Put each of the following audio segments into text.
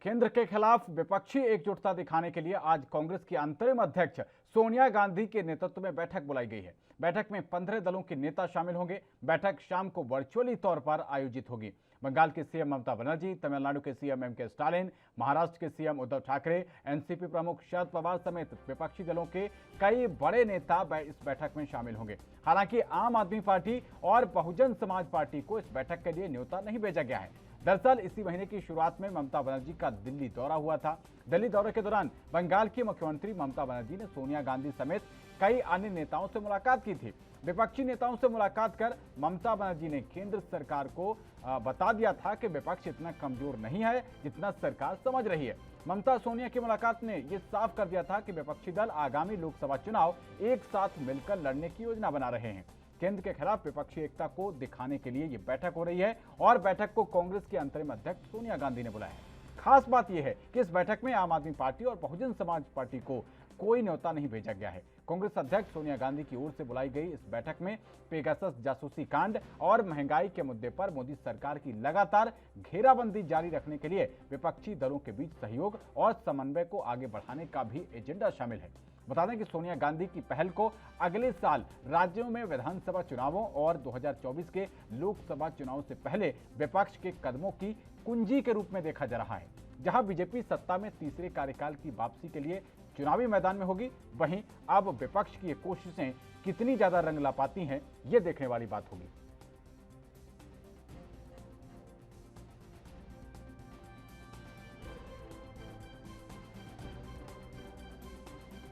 केंद्र के खिलाफ विपक्षी एकजुटता दिखाने के लिए आज कांग्रेस की अंतरिम अध्यक्ष सोनिया गांधी के नेतृत्व में बैठक बुलाई गई है। बैठक में 15 दलों के नेता शामिल होंगे। बैठक शाम को वर्चुअली तौर पर आयोजित होगी। बंगाल के सीएम ममता बनर्जी, तमिलनाडु के सीएम एम के स्टालिन, महाराष्ट्र के सीएम उद्धव ठाकरे, एनसीपी प्रमुख शरद पवार समेत विपक्षी दलों के कई बड़े नेता इस बैठक में शामिल होंगे। हालांकि आम आदमी पार्टी और बहुजन समाज पार्टी को इस बैठक के लिए न्योता नहीं भेजा गया है। दरअसल इसी महीने की शुरुआत में ममता बनर्जी का दिल्ली दौरा हुआ था। दिल्ली दौरे के दौरान बंगाल की मुख्यमंत्री ममता बनर्जी ने सोनिया गांधी समेत कई अन्य नेताओं से मुलाकात की थी। विपक्षी नेताओं से मुलाकात कर ममता बनर्जी ने केंद्र सरकार को बता दिया था कि विपक्ष इतना कमजोर नहीं है जितना सरकार समझ रही है। ममता सोनिया की मुलाकात ने यह साफ कर दिया था कि विपक्षी दल आगामी लोकसभा चुनाव एक साथ मिलकर लड़ने की योजना बना रहे हैं। केंद्र के खिलाफ विपक्षी एकता को दिखाने के लिए ये बैठक हो रही है और बैठक को कांग्रेस की अंतरिम अध्यक्ष सोनिया गांधी ने बुलाया है। खास बात यह है कि इस बैठक में आम आदमी पार्टी और बहुजन समाज पार्टी को कोई न्योता नहीं भेजा गया है। कांग्रेस अध्यक्ष सोनिया गांधी की ओर से बुलाई गई इस बैठक में पेगासस जासूसी कांड और महंगाई के मुद्दे पर मोदी सरकार की लगातार घेराबंदी जारी रखने के लिए विपक्षी दलों के बीच सहयोग और समन्वय को आगे बढ़ाने का भी एजेंडा शामिल है। बता दें कि सोनिया गांधी की पहल को अगले साल राज्यों में विधानसभा चुनावों और 2024 के लोकसभा चुनाव से पहले विपक्ष के कदमों की कुंजी के रूप में देखा जा रहा है। जहां बीजेपी सत्ता में तीसरे कार्यकाल की वापसी के लिए चुनावी मैदान में होगी, वहीं अब विपक्ष की ये कोशिशें कितनी ज्यादा रंग ला पाती हैं, ये देखने वाली बात होगी।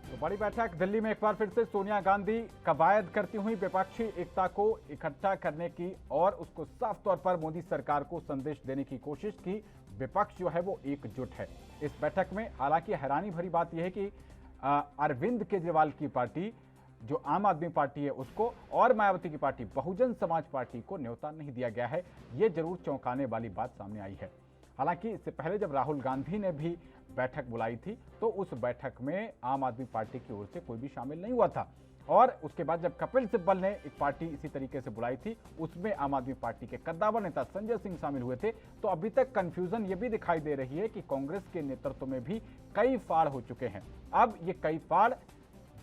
तो बड़ी बैठक दिल्ली में एक बार फिर से सोनिया गांधी कवायद करती हुई विपक्षी एकता को इकट्ठा करने की और उसको साफ तौर पर मोदी सरकार को संदेश देने की कोशिश की। विपक्ष जो है वो एकजुट है। इस बैठक में हालांकि हैरानी भरी बात यह है कि अरविंद केजरीवाल की पार्टी जो आम आदमी पार्टी है उसको और मायावती की पार्टी बहुजन समाज पार्टी को न्योता नहीं दिया गया है। ये जरूर चौंकाने वाली बात सामने आई है। हालांकि इससे पहले जब राहुल गांधी ने भी बैठक बुलाई थी तो उस बैठक में आम आदमी पार्टी की ओर से कोई भी शामिल नहीं हुआ था और उसके बाद जब कपिल सिब्बल ने एक पार्टी इसी तरीके से बुलाई थी उसमें आम आदमी पार्टी के कद्दावर नेता संजय सिंह शामिल हुए थे। तो अभी तक कंफ्यूजन ये भी दिखाई दे रही है कि कांग्रेस के नेतृत्व में भी कई फाड़ हो चुके हैं। अब ये कई फाड़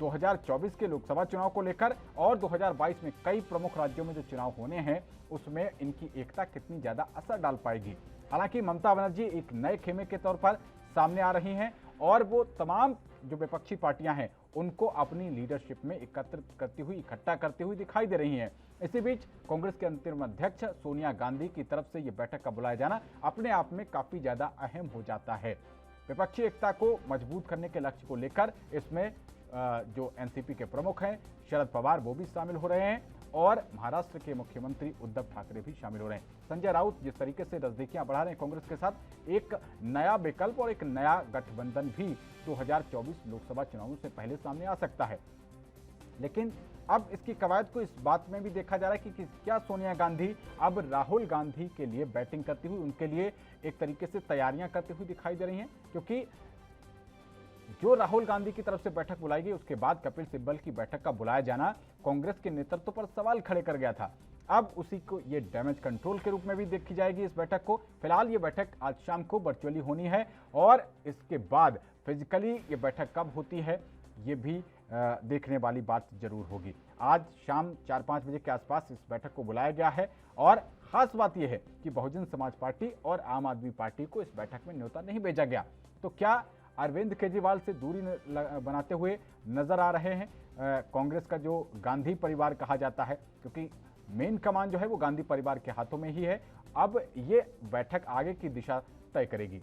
2024 के लोकसभा चुनाव को लेकर और 2022 में कई प्रमुख राज्यों में जो चुनाव होने हैं उसमें इनकी एकता कितनी ज्यादा असर डाल पाएगी। हालांकि ममता बनर्जी एक नए खेमे के तौर पर सामने आ रही हैं और वो तमाम जो विपक्षी पार्टियां हैं उनको अपनी लीडरशिप में एकत्रित करती हुई इकट्ठा करती हुई दिखाई दे रही हैं। इसी बीच कांग्रेस के अंतरिम अध्यक्ष सोनिया गांधी की तरफ से यह बैठक का बुलाया जाना अपने आप में काफी ज्यादा अहम हो जाता है। विपक्षी एकता को मजबूत करने के लक्ष्य को लेकर इसमें जो एनसीपी के प्रमुख हैं शरद पवार वो भी शामिल हो रहे हैं और महाराष्ट्र के मुख्यमंत्री उद्धव ठाकरे भी शामिल हो रहे हैं। संजय राउत जिस तरीके से नजदीकियां बढ़ा रहे हैं कांग्रेस के साथ, एक नया विकल्प और एक नया गठबंधन भी 2024 लोकसभा चुनावों से पहले सामने आ सकता है। लेकिन अब इसकी कवायद को इस बात में भी देखा जा रहा है कि क्या सोनिया गांधी अब राहुल गांधी के लिए बैटिंग करती हुई उनके लिए एक तरीके से तैयारियां करती हुई दिखाई दे रही हैं, क्योंकि जो राहुल गांधी की तरफ से बैठक बुलाई गई उसके बाद कपिल सिब्बल की बैठक का बुलाया जाना कांग्रेस के नेतृत्व पर सवाल खड़े कर गया था। अब उसी को ये डैमेज कंट्रोल के रूप में भी देखी जाएगी इस बैठक को। फिलहाल ये बैठक आज शाम को वर्चुअली होनी है और इसके बाद फिजिकली ये बैठक कब होती है ये भी देखने वाली बात जरूर होगी। आज शाम 4-5 बजे के आसपास इस बैठक को बुलाया गया है और खास बात यह है कि बहुजन समाज पार्टी और आम आदमी पार्टी को इस बैठक में न्योता नहीं भेजा गया। तो क्या अरविंद केजरीवाल से दूरी बनाते हुए नजर आ रहे हैं कांग्रेस का जो गांधी परिवार कहा जाता है, क्योंकि मेन कमान जो है वो गांधी परिवार के हाथों में ही है। अब ये बैठक आगे की दिशा तय करेगी।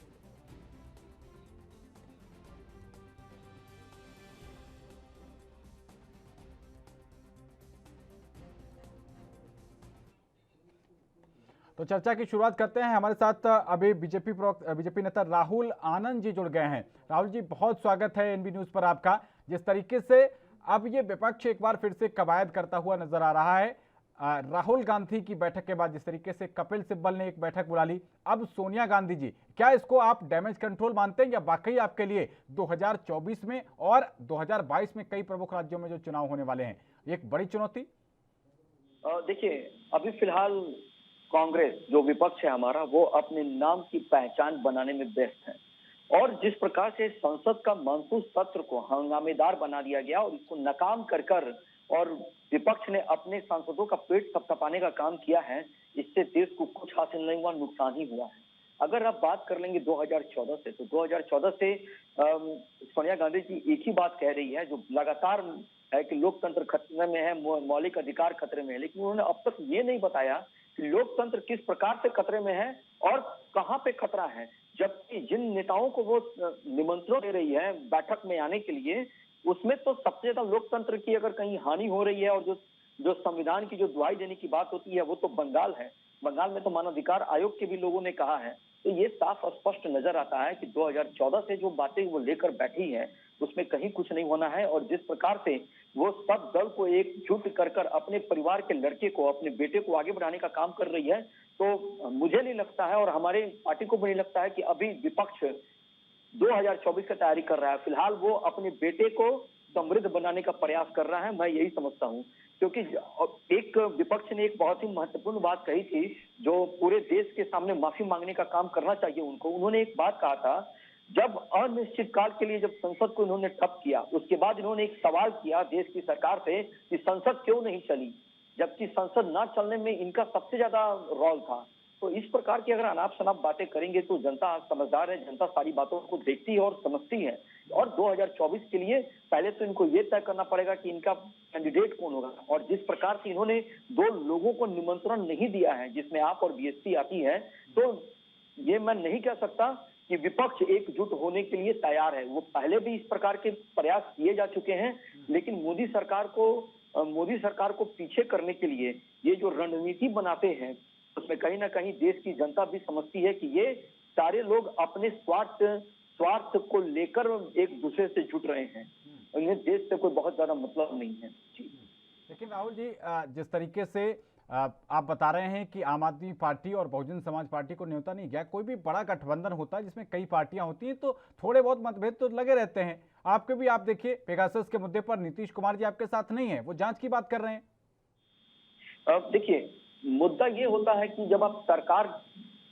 तो चर्चा की शुरुआत करते हैं। हमारे साथ अभी बीजेपी नेता राहुल आनंद जी जुड़ गए हैं। राहुल जी, बहुत स्वागत है एनबी न्यूज पर आपका। जिस तरीके से अब ये विपक्ष एक बार फिर से कवायद करता हुआ नजर आ रहा है, राहुल गांधी की बैठक के बाद जिस तरीके से कपिल सिब्बल ने एक बैठक बुला ली, अब सोनिया गांधी जी, क्या इसको आप डैमेज कंट्रोल मानते हैं या वाकई आपके लिए 2024 में और 2022 में कई प्रमुख राज्यों में जो चुनाव होने वाले हैं एक बड़ी चुनौती? देखिए, अभी फिलहाल कांग्रेस जो विपक्ष है हमारा, वो अपने नाम की पहचान बनाने में व्यस्त है। और जिस प्रकार से संसद का मानसून सत्र को हंगामेदार बना दिया गया और इसको नाकाम कर कर और विपक्ष ने अपने सांसदों का पेट थपथपाने का काम किया है, इससे देश को कुछ हासिल नहीं हुआ, नुकसान ही हुआ है। अगर आप बात कर लेंगे 2014 से, तो 2014 से सोनिया गांधी जी एक ही बात कह रही है जो लगातार है कि लोकतंत्र खतरे में है, मौलिक अधिकार खतरे में है, लेकिन उन्होंने अब तक ये नहीं बताया कि लोकतंत्र किस प्रकार से खतरे में है और कहां पे खतरा है। जबकि जिन नेताओं को वो निमंत्रण दे रही है बैठक में आने के लिए, उसमें तो सबसे ज्यादा लोकतंत्र की अगर कहीं हानि हो रही है और जो जो संविधान की जो दुहाई देने की बात होती है वो तो बंगाल है। बंगाल में तो मानवाधिकार आयोग के भी लोगों ने कहा है। तो ये साफ और स्पष्ट नजर आता है कि 2014 से जो बातें वो लेकर बैठी है उसमें कहीं कुछ नहीं होना है। और जिस प्रकार से वो सब दल को एकजुट कर कर अपने परिवार के लड़के को, अपने बेटे को आगे बढ़ाने का काम कर रही है, तो मुझे नहीं लगता है और हमारे पार्टी को भी नहीं लगता है कि अभी विपक्ष 2024 की तैयारी कर रहा है। फिलहाल वो अपने बेटे को समृद्ध बनाने का प्रयास कर रहा है, मैं यही समझता हूँ। क्योंकि एक विपक्ष ने एक बहुत ही महत्वपूर्ण बात कही थी जो पूरे देश के सामने माफी मांगने का काम करना चाहिए उनको। उन्होंने एक बात कहा था, जब अनिश्चित काल के लिए जब संसद को इन्होंने ठप किया, उसके बाद इन्होंने एक सवाल किया देश की सरकार से कि संसद क्यों नहीं चली, जबकि संसद ना चलने में इनका सबसे ज्यादा रोल था। तो इस प्रकार की अगर अनाप शनाप बातें करेंगे तो जनता समझदार है, जनता सारी बातों को देखती है और समझती है। और 2024 के लिए पहले तो इनको ये तय करना पड़ेगा कि इनका कैंडिडेट कौन होगा। और जिस प्रकार से इन्होंने 2 लोगों को निमंत्रण नहीं दिया है, जिसमें आप और बीएसपी आती है, तो ये मैं नहीं कह सकता कि विपक्ष एकजुट होने के लिए तैयार है। वो पहले भी इस प्रकार के प्रयास किए जा चुके हैं, लेकिन मोदी सरकार को पीछे करने के लिए ये जो रणनीति बनाते हैं उसमें कहीं ना कहीं देश की जनता भी समझती है कि ये सारे लोग अपने स्वार्थ को लेकर एक दूसरे से जुट रहे हैं। इन्हें देश से कोई बहुत ज्यादा मतलब नहीं है जी। लेकिन राहुल जी, जिस तरीके से आप बता रहे हैं कि आम आदमी पार्टी और बहुजन समाज पार्टी को न्योता नहीं गया, कोई भी बड़ा गठबंधन होता है जिसमें कई पार्टियां होती हैं तो थोड़े बहुत मतभेद तो लगे रहते हैं। आपके भी, आप देखिए पेगासस के मुद्दे पर नीतीश कुमार जी आपके साथ नहीं है, वो जांच की बात कर रहे हैं। देखिए, मुद्दा ये होता है कि जब आप सरकार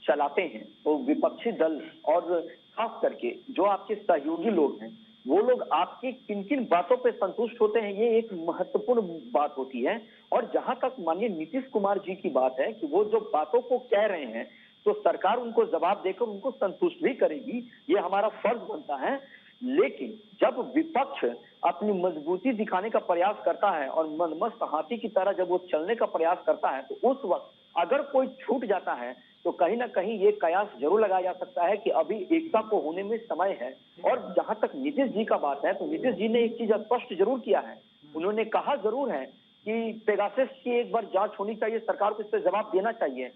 चलाते हैं तो विपक्षी दल और खास करके जो आपके सहयोगी लोग हैं वो लोग आपकी किन किन बातों पे संतुष्ट होते हैं, ये एक महत्वपूर्ण बात होती है। और जहां तक माननीय नीतीश कुमार जी की बात है कि वो जो बातों को कह रहे हैं तो सरकार उनको जवाब देकर उनको संतुष्ट भी करेगी, ये हमारा फर्ज बनता है। लेकिन जब विपक्ष अपनी मजबूती दिखाने का प्रयास करता है और मनमस्त हाथी की तरह जब वो चलने का प्रयास करता है तो उस वक्त अगर कोई छूट जाता है तो कहीं ना कहीं ये कयास जरूर लगाया जा सकता है कि अभी एकता को होने में समय है। और जहां तक नीतीश जी का बात है तो नीतीश जी ने एक चीज स्पष्ट जरूर किया है, उन्होंने कहा जरूर है कि पेगासस की एक बार जांच होनी चाहिए, सरकार को इस पर जवाब देना चाहिए।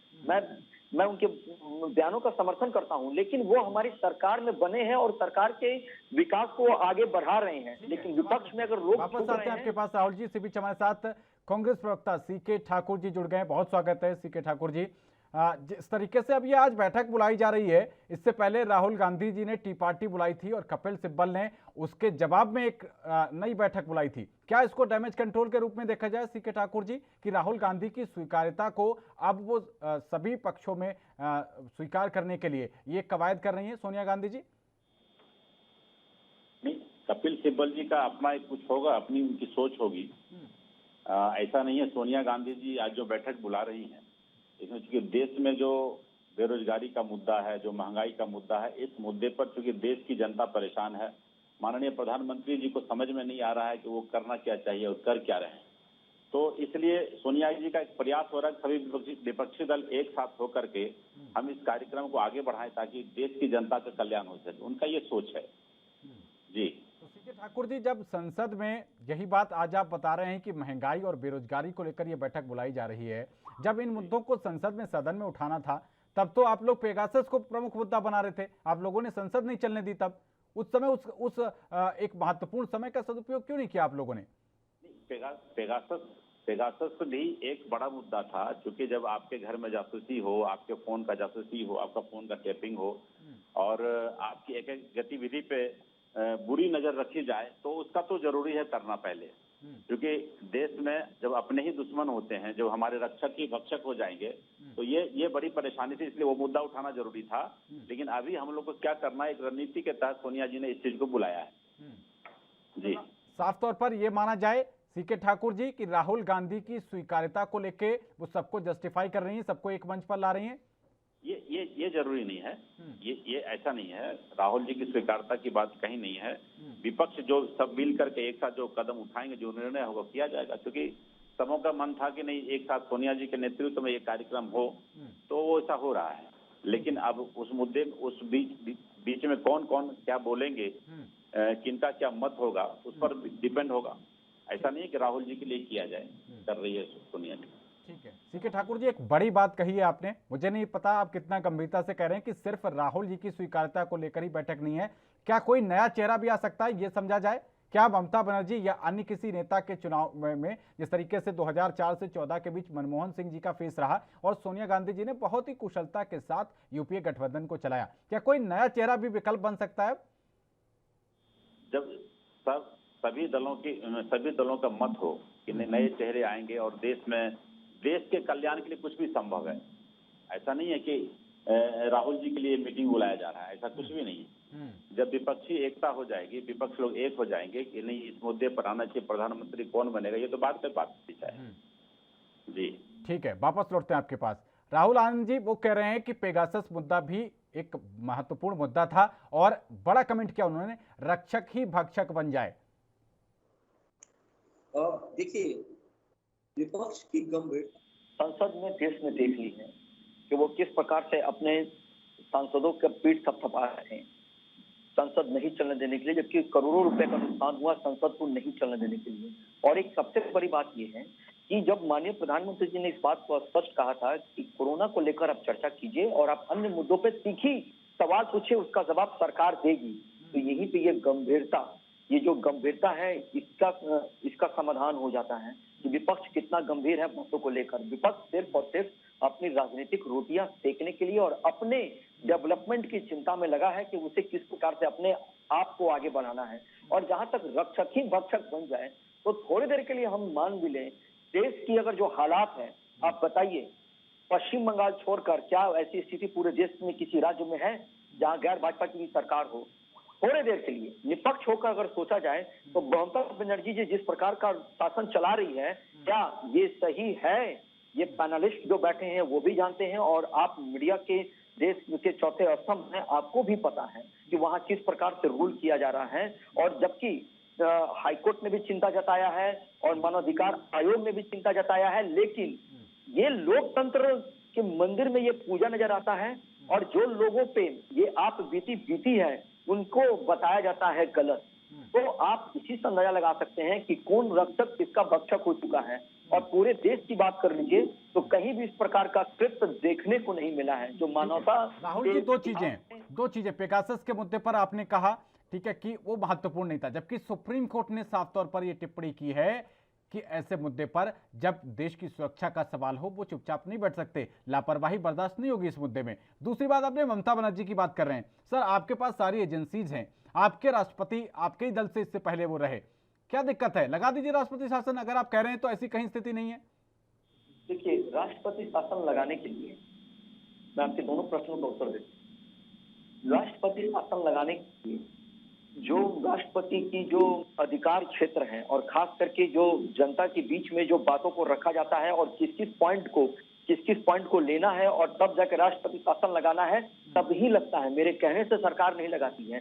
मैं उनके बयानों का समर्थन करता हूं, लेकिन वो हमारी सरकार में बने हैं और सरकार के विकास को आगे बढ़ा रहे हैं। लेकिन विपक्ष में अगर लोग वापस आते हैं आपके पास राहुल जी। इसी बीच हमारे साथ कांग्रेस प्रवक्ता सीके ठाकुर जी जुड़ गए हैं, बहुत स्वागत है सीके ठाकुर जी। जिस तरीके से अब ये आज बैठक बुलाई जा रही है, इससे पहले राहुल गांधी जी ने टी पार्टी बुलाई थी और कपिल सिब्बल ने उसके जवाब में एक नई बैठक बुलाई थी। क्या इसको डैमेज कंट्रोल के रूप में देखा जाए सीके ठाकुर जी, कि राहुल गांधी की स्वीकार्यता को अब वो सभी पक्षों में स्वीकार करने के लिए ये कवायद कर रही है सोनिया गांधी जी? नहीं, कपिल सिब्बल जी का अपना एक कुछ होगा, अपनी उनकी सोच होगी। ऐसा नहीं है। सोनिया गांधी जी आज जो बैठक बुला रही हैं इसमें चूंकि देश में जो बेरोजगारी का मुद्दा है, जो महंगाई का मुद्दा है, इस मुद्दे पर चूंकि देश की जनता परेशान है, माननीय प्रधानमंत्री जी को समझ में नहीं आ रहा है कि वो करना क्या चाहिए और कर क्या रहे हैं। तो इसलिए सोनिया जी का एक प्रयास हो रहा है सभी विपक्षी दल एक साथ होकर के हम इस कार्यक्रम को आगे बढ़ाएं ताकि देश की जनता का कल्याण हो सके। उनका ये सोच है जी। सीके ठाकुर जी, जब संसद में यही बात आज आप बता रहे हैं कि महंगाई और बेरोजगारी को लेकर ये बैठक बुलाई जा रही है, जब इन मुद्दों को संसद में सदन में उठाना था तब तो आप लोग पेगासस को प्रमुख मुद्दा बना रहे थे, आप लोगों ने संसद नहीं चलने दी। तब उस समय उस एक महत्वपूर्ण समय का सदुपयोग क्यों नहीं किया आप लोगों ने? पेगासस भी एक बड़ा मुद्दा था, क्योंकि जब आपके घर में जासूसी हो, आपके फोन का जासूसी हो, आपका फोन का टैपिंग हो और आपकी एक एक गतिविधि पे बुरी नजर रखी जाए तो उसका तो जरूरी है करना पहले। क्योंकि देश में जब अपने ही दुश्मन होते हैं, जब हमारे रक्षक ही भक्षक हो जाएंगे, तो ये बड़ी परेशानी थी। इसलिए वो मुद्दा उठाना जरूरी था। लेकिन अभी हम लोग को क्या करना है, एक रणनीति के तहत सोनिया जी ने इस चीज को बुलाया है। जी, साफ तौर पर ये माना जाए सीके ठाकुर जी कि राहुल गांधी की स्वीकार्यता को लेके वो सबको जस्टिफाई कर रही हैं, सबको एक मंच पर ला रही हैं। ये जरूरी नहीं है। ये ऐसा नहीं है। राहुल जी की स्वीकार्यता की बात कहीं नहीं है। विपक्ष जो सब मिल करके एक साथ जो कदम उठाएंगे, जो निर्णय होगा किया जाएगा। क्योंकि सबों का मन था कि नहीं, एक साथ सोनिया जी के नेतृत्व में एक कार्यक्रम हो, तो वो ऐसा हो रहा है। लेकिन अब उस मुद्दे में उस बीच में कौन कौन क्या बोलेंगे, किनका क्या मत होगा, उस पर डिपेंड होगा। ऐसा नहीं है कि राहुल जी के लिए किया जाए, कर रही है सोनिया जी। ठीक है सीके ठाकुर जी, एक बड़ी बात कही है आपने, मुझे नहीं पता आप कितना गंभीरता से कह रहे हैं कि सिर्फ राहुल जी की स्वीकार्यता को लेकर ही बैठक नहीं है। क्या कोई नया चेहरा भी आ सकता है, ये समझा जाए? क्या ममता बनर्जी या अन्य किसी नेता के चुनाव में जिस तरीके से 2004 से 14 के बीच मनमोहन सिंह जी का फेस रहा और सोनिया गांधी जी ने बहुत ही कुशलता के साथ यूपीए गठबंधन को चलाया, क्या कोई नया चेहरा भी विकल्प बन सकता है? जब सभी दलों का मत हो कि नए चेहरे आएंगे और देश के कल्याण के लिए कुछ भी संभव है। ऐसा नहीं है कि राहुल जी के लिए मीटिंग बुलाया जा रहा है, ऐसा कुछ भी नहीं है। जब विपक्षी एकता हो जाएगी, विपक्ष लोग एक हो जाएंगे कि नहीं इस मुद्दे पर आना चाहिए, प्रधानमंत्री कौन बनेगा, ये तो बात है। जी ठीक है, वापस लौटते हैं आपके पास। राहुल आनंद जी वो कह रहे हैं कि पेगासस मुद्दा भी एक महत्वपूर्ण मुद्दा था और बड़ा कमेंट किया उन्होंने, रक्षक ही भक्षक बन जाए। देखिए, विपक्ष की गंभीर संसद में देश में देख ली है कि वो किस प्रकार से अपने सांसदों का पीठ थपथपा रहे हैं संसद नहीं चलने देने के लिए, जबकि करोड़ों रुपए का नुकसान हुआ संसद को नहीं चलने देने के लिए। और एक सबसे बड़ी बात यह है कि जब माननीय प्रधानमंत्री जी ने इस बात को स्पष्ट कहा था कि कोरोना को लेकर आप चर्चा कीजिए और आप अन्य मुद्दों पे तीखी सवाल पूछिए, उसका जवाब सरकार देगी, तो यहीं पे ये जो गंभीरता है इसका समाधान हो जाता है कि विपक्ष कितना गंभीर है मुद्दों को लेकर। विपक्ष सिर्फ और सिर्फ अपनी राजनीतिक रोटियां सेकने के लिए और अपने डेवलपमेंट की चिंता में लगा है कि उसे किस प्रकार से अपने आप को आगे बढ़ाना है। और जहां तक रक्षक ही भक्षक बन जाए तो थोड़ी देर के लिए हम मान भी लें, देश की अगर जो हालात है, आप बताइए पश्चिम बंगाल छोड़कर क्या ऐसी स्थिति पूरे देश में किसी राज्य में है जहां गैर भाजपा की सरकार हो? थोड़ी देर के लिए निष्पक्ष होकर अगर सोचा जाए तो ममता बनर्जी जी जिस प्रकार का शासन चला रही है, क्या ये सही है? ये पैनलिस्ट जो बैठे हैं वो भी जानते हैं और आप मीडिया के देश के चौथे स्तंभ हैं, आपको भी पता है कि वहां किस प्रकार से रूल किया जा रहा है। और जबकि हाईकोर्ट ने भी चिंता जताया है और मानवाधिकार आयोग ने भी चिंता जताया है, लेकिन ये लोकतंत्र के मंदिर में ये पूजा नजर आता है और जो लोगों पे ये आप बीती है उनको बताया जाता है गलत। तो आप इसी से अंदाजा लगा सकते हैं कि कौन रक्षक किसका भक्षक हो चुका है। और पूरे देश की बात कर लीजिए तो कहीं भी इस प्रकार का कृत्य देखने को नहीं मिला है जो मानवता। राहुल जी, दो चीजें पेगासस के मुद्दे पर आपने कहा, ठीक है, कि वो महत्वपूर्ण नहीं था, जबकि सुप्रीम कोर्ट ने साफ तौर पर यह टिप्पणी की है कि ऐसे मुद्दे पर जब देश की सुरक्षा का सवाल हो वो चुपचाप नहीं बैठ सकते, लापरवाही बर्दाश्त नहीं होगी इस मुद्दे में। दूसरी बात, आपने ममता बनर्जी की बात कर रहे हैं। सर, आपके पास सारी एजेंसीज हैं, आपके राष्ट्रपति आपके ही दल से इससे पहले वो रहे, क्या दिक्कत है? लगा दीजिए राष्ट्रपति शासन, अगर आप कह रहे हैं तो ऐसी कहीं स्थिति नहीं है। देखिए, राष्ट्रपति शासन लगाने के लिए मैं आपके दोनों प्रश्नों का उत्तर देता हूं। राष्ट्रपति शासन लगाने के लिए जो राष्ट्रपति की जो अधिकार क्षेत्र है और खास करके जो जनता के बीच में जो बातों को रखा जाता है और किस किस पॉइंट को लेना है और तब जाकर राष्ट्रपति शासन लगाना है, तब ही लगता है। मेरे कहने से सरकार नहीं लगाती है।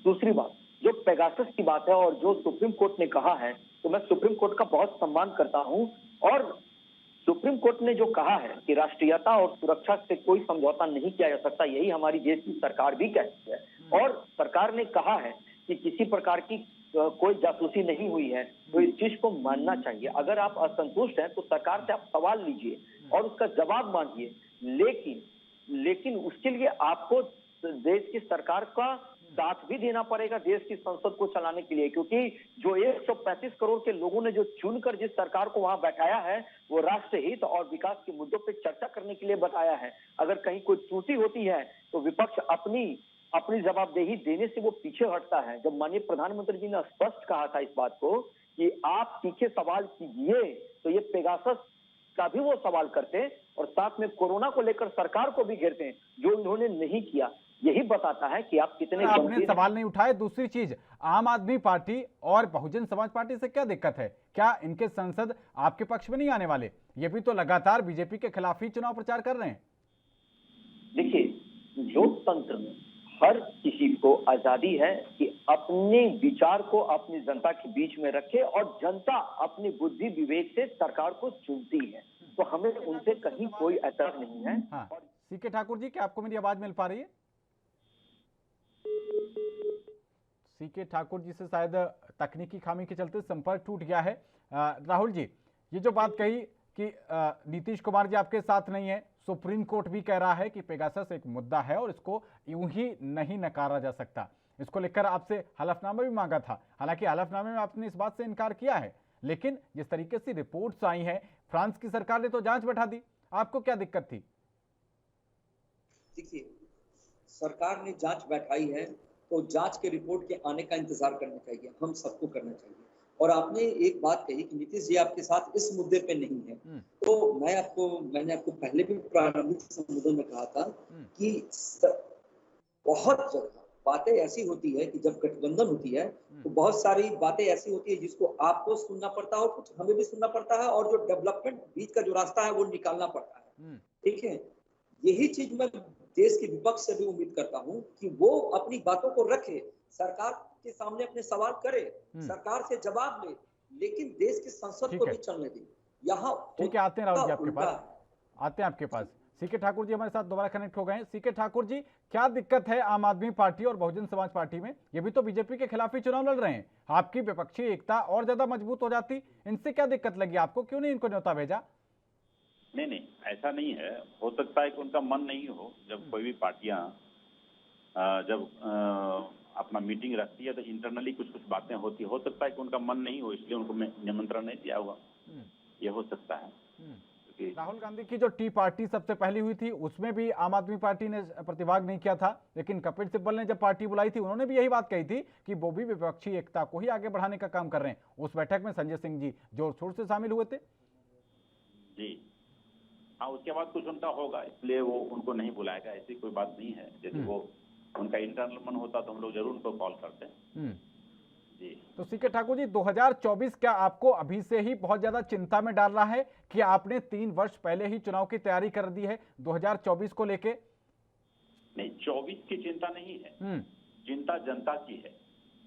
दूसरी बात, जो पेगासस की बात है और जो सुप्रीम कोर्ट ने कहा है, तो मैं सुप्रीम कोर्ट का बहुत सम्मान करता हूं और सुप्रीम कोर्ट ने जो कहा है कि राष्ट्रीयता और सुरक्षा से कोई समझौता नहीं किया जा सकता, यही हमारी देश की सरकार भी कहती है। और सरकार ने कहा है कि किसी प्रकार की कोई जासूसी नहीं हुई है, तो इस चीज को मानना चाहिए। अगर आप असंतुष्ट हैं तो सरकार से आप सवाल लीजिए और उसका जवाब मांगिए, लेकिन उसके लिए आपको देश की सरकार का साथ भी देना पड़ेगा देश की संसद को चलाने के लिए, क्योंकि जो 135 करोड़ के लोगों ने जो चुनकर जिस सरकार को वहां बैठाया है वो राष्ट्रहित और विकास के मुद्दों पर चर्चा करने के लिए बताया है। अगर कहीं कोई त्रुटि होती है तो विपक्ष अपनी जवाबदेही देने से वो पीछे हटता है। जब माननीय प्रधानमंत्री जी ने स्पष्ट कहा था इस बात को कि आप तीखे सवाल कीजिए, तो ये पेगासस का भी वो सवाल करते हैं और साथ में कोरोना को लेकर सरकार को भी घेरते हैं, जो इन्होंने नहीं किया। यही बताता है कि आप कितने आपने गंभीर सवाल नहीं उठाए। दूसरी चीज, आम आदमी पार्टी और बहुजन समाज पार्टी से क्या दिक्कत है? क्या इनके सांसद आपके पक्ष में नहीं आने वाले? ये भी तो लगातार बीजेपी के खिलाफ ही चुनाव प्रचार कर रहे हैं। देखिए, लोकतंत्र में हर किसी को आजादी है कि अपने विचार को अपनी जनता के बीच में रखे और जनता अपनी बुद्धि विवेक से सरकार को चुनती है, तो हमें उनसे कहीं कोई ऐतराज नहीं है। हाँ, सीके ठाकुर जी, क्या आपको मेरी आवाज मिल पा रही है? सीके ठाकुर जी से शायद तकनीकी खामी के चलते संपर्क टूट गया है। राहुल जी, ये जो बात कही कि नीतीश कुमार जी आपके साथ नहीं है, सुप्रीम कोर्ट भी कह रहा है कि पेगासस एक मुद्दा है और इसको यूं ही नहीं नकारा जा सकता। इसको लेकर आपसे हलफनामा भी मांगा था, हालांकि हलफनामे में आपने इस बात से इनकार किया है, लेकिन जिस तरीके से रिपोर्ट्स आई हैं, फ्रांस की सरकार ने तो जांच बैठा दी। आपको क्या दिक्कत थी? देखिए, सरकार ने जांच बैठाई है तो जांच के रिपोर्ट के आने का इंतजार करना चाहिए, हम सबको करना चाहिए। और आपने एक बात कही कि नीतीश जी आपके साथ इस मुद्दे पे नहीं है, तो मैंने आपको पहले भी प्रारंभिक संबोधन में कहा था कि बहुत जगह बातें ऐसी होती है कि जब गठबंधन होती है तो बहुत सारी बातें ऐसी होती है जिसको आपको सुनना पड़ता है और कुछ हमें भी सुनना पड़ता है, और जो डेवलपमेंट बीच का जो रास्ता है वो निकालना पड़ता है। ठीक है, यही चीज मैं देश के विपक्ष से भी उम्मीद करता हूं कि वो अपनी बातों को रखे, सरकार के सामने अपने सवाल करे, सरकार से जवाब ले, लेकिन देश की संसद को भी चलने दे। यहाँ ठीक है, आते हैं राहुल जी आपके पास, आते हैं आपके पास। सीके ठाकुर जी हमारे साथ दोबारा कनेक्ट हो गए हैं। सीके ठाकुर जी, क्या दिक्कत है आम आदमी पार्टी और बहुजन समाज पार्टी में? ये भी तो बीजेपी के खिलाफ ही चुनाव लड़ रहे हैं। आपकी विपक्षी एकता और ज्यादा मजबूत हो जाती, इनसे क्या दिक्कत लगी आपको? क्यों नहीं इनको न्योता भेजा? नहीं, ऐसा नहीं है। हो सकता है कि उनका मन नहीं हो। जब कोई भी पार्टियां जब अपना मीटिंग रखती है तो इंटरनली कुछ कुछ बातें होती, हो सकता है कि उनका मन नहीं हो, इसलिए उनको निमंत्रण नहीं दिया होगा, ये हो सकता है। राहुल गांधी की जो टी पार्टी सबसे पहली हुई थी, उसमें भी आम आदमी पार्टी ने प्रतिभाग नहीं किया था, लेकिन कपिल सिब्बल ने जब पार्टी बुलाई थी, उन्होंने भी यही बात कही थी कि वो भी विपक्षी एकता को ही आगे बढ़ाने का काम कर रहे हैं। उस बैठक में संजय सिंह जी जोर शोर से शामिल हुए थे। जी हाँ, उसके बाद कुछ उनका होगा, इसलिए वो उनको नहीं बुलाएगा, ऐसी कोई बात नहीं है। जैसे वो उनका इंटरनल मन होता तो हम लोग जरूर उनको कॉल करते हैं। जी, तो सीके ठाकुर जी, 2024 क्या आपको अभी से ही बहुत ज्यादा चिंता में डाल रहा है कि आपने 3 वर्ष पहले ही चुनाव की तैयारी कर दी है 2024 को लेके? नहीं, 24 की चिंता नहीं है, चिंता जनता की है।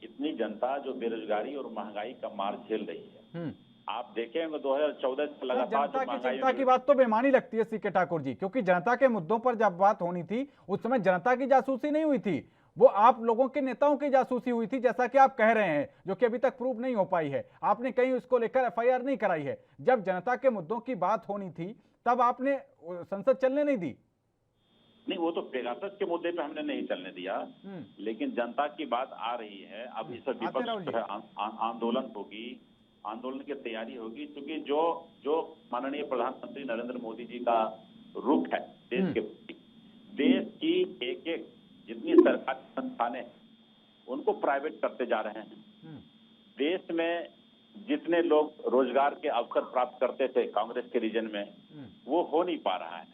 इतनी जनता जो बेरोजगारी और महंगाई का मार झेल रही है। आप देखेंगे 2014 से लगातार जनता की चिंता की बात तो बेमानी लगती है सीके ठाकुर जी, क्योंकि जनता के मुद्दों पर जब बात होनी थी उस समय जनता की जासूसी नहीं हुई थी, वो आप लोगों के नेताओं की जासूसी हुई थी, जैसा कि आप कह रहे हैं, जो कि अभी तक प्रूव नहीं हो पाई है। आपने कहीं उसको लेकर एफआईआर नहीं कराई है। जब जनता के मुद्दों की बात होनी थी तब आपने संसद चलने नहीं दी। नहीं, वो तो पेगासस के मुद्दे पे हमने नहीं चलने दिया, लेकिन जनता की बात आ रही है। अब इस विपक्ष आंदोलन होगी, आंदोलन की तैयारी होगी, क्योंकि जो माननीय प्रधानमंत्री नरेंद्र मोदी जी का रुख है देश के प्रति, देश की एक एक जितनी सरकारी संस्थानें उनको प्राइवेट करते जा रहे हैं। देश में जितने लोग रोजगार के अवसर प्राप्त करते थे कांग्रेस के रीजन में, वो हो नहीं पा रहा है।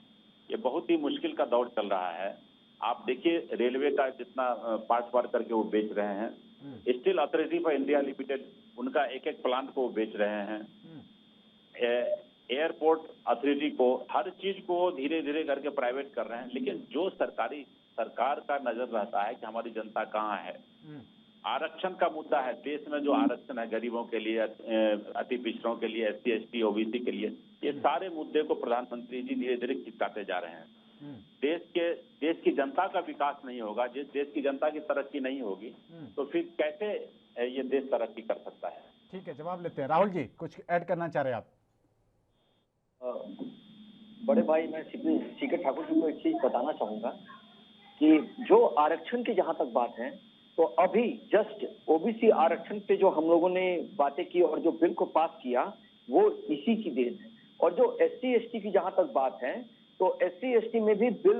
ये बहुत ही मुश्किल का दौर चल रहा है। आप देखिए, रेलवे का जितना पार्ट करके वो बेच रहे हैं, steel authority for India limited उनका एक एक प्लांट को बेच रहे हैं, एयरपोर्ट अथॉरिटी को, हर चीज को धीरे धीरे करके प्राइवेट कर रहे हैं। लेकिन जो सरकार का नजर रहता है कि हमारी जनता कहाँ है। आरक्षण का मुद्दा है, देश में जो आरक्षण है गरीबों के लिए, अति पिछड़ों के लिए, SC ST OBC के लिए, ये सारे मुद्दे को प्रधानमंत्री जी धीरे धीरे खिसकाते जा रहे हैं। देश की जनता का विकास नहीं होगा, जिस देश की जनता की तरक्की नहीं होगी तो फिर कैसे ये देश तरक्की कर सकता है? ठीक है, जवाब लेते हैं। राहुल जी, कुछ ऐड करना चाह रहे हैं आप? बड़े भाई, मैं सीके ठाकुर जी को एक चीज बताना चाहूंगा कि जो आरक्षण की जहां तक बात है, तो अभी जस्ट OBC आरक्षण पे जो हम लोगों ने बातें की और जो बिल को पास किया, वो इसी की देन है। और जो SC ST की जहां तक बात है, तो SC ST में भी बिल,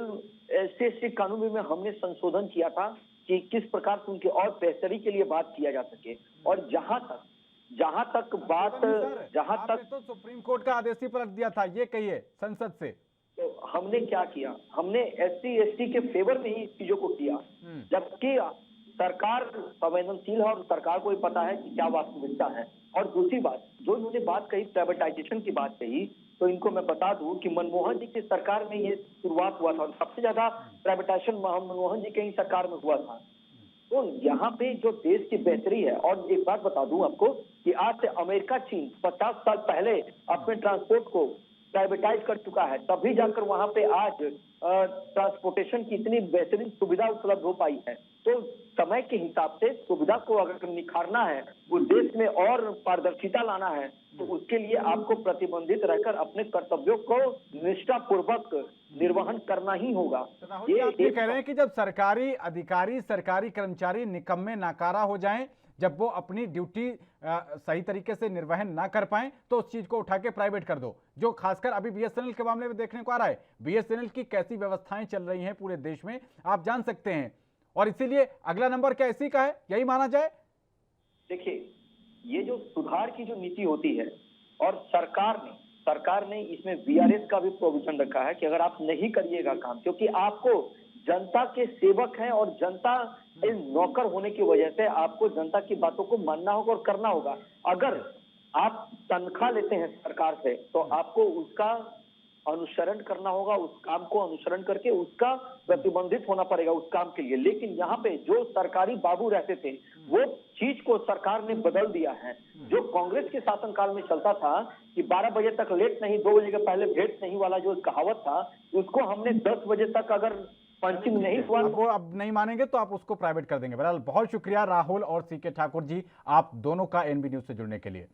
SC ST कानून में हमने संशोधन किया था कि किस प्रकार से उनकी और बेहतरी के लिए बात किया जा सके। और जहां तक जहां तक बात, जहां आपने तक तो सुप्रीम कोर्ट का आदेश ही पलट दिया था, ये कहिए संसद से। तो हमने क्या किया, हमने SC ST के फेवर में ही इस चीजों को किया, जबकि सरकार संवेदनशील है और सरकार को भी पता है कि क्या वास्तविकता है। और दूसरी बात, जो इन्होंने बात कही प्राइवेटाइजेशन की बात कही, तो इनको मैं बता दूं कि मनमोहन जी की सरकार में ये शुरुआत हुआ था और सबसे ज्यादा प्राइवेटाइजेशन मनमोहन जी के ही सरकार में हुआ था। तो यहाँ पे जो देश की बेहतरी है, और एक बात बता दूं आपको कि आज से अमेरिका, चीन 50 साल पहले अपने ट्रांसपोर्ट को प्राइवेटाइज कर चुका है, तभी जाकर वहां पे आज ट्रांसपोर्टेशन की इतनी बेहतरीन सुविधा उपलब्ध हो पाई है। तो समय के हिसाब से सुविधा को अगर निखारना है, उस देश में और पारदर्शिता लाना है, तो उसके लिए आपको प्रतिबंधित रहकर अपने कर्तव्यों को निष्ठापूर्वक निर्वहन करना ही होगा। आप ये कह रहे हैं कि जब सरकारी अधिकारी, सरकारी कर्मचारी निकम्मे नाकारा हो जाएं, जब वो अपनी ड्यूटी सही तरीके से निर्वहन ना कर पाएं, तो उस चीज को उठा के प्राइवेट कर दो, जो खासकर अभी BSNL के मामले में देखने को आ रहा है। BSNL की कैसी व्यवस्थाएं चल रही हैं पूरे देश में, आप जान सकते हैं, और इसीलिए अगला नंबर क्या इसी का है, यही माना जाए। देखिए, ये जो सुधार की जो नीति होती है, और सरकार ने इसमें VRS का भी प्रोविजन रखा है कि अगर आप नहीं करिएगा काम, क्योंकि आपको जनता के सेवक हैं और जनता के नौकर होने की वजह से आपको जनता की बातों को मानना होगा और करना होगा। अगर आप तनख्वाह लेते हैं सरकार से, तो आपको उसका अनुसरण करना होगा, उस काम को अनुसरण करके उसका प्रतिबंधित होना पड़ेगा उस काम के लिए। लेकिन यहाँ पे जो सरकारी बाबू रहते थे, वो चीज को सरकार ने बदल दिया है। जो कांग्रेस के शासनकाल में चलता था कि 12 बजे तक लेट नहीं, 2 बजे के पहले भेंट नहीं वाला जो कहावत था, उसको हमने 10 बजे तक अगर पंचिंग नहीं हुआ, वो अब नहीं मानेंगे तो आप उसको प्राइवेट कर देंगे। बहरहाल बहुत शुक्रिया राहुल और CK ठाकुर जी, आप दोनों का NB न्यूज से जुड़ने के लिए।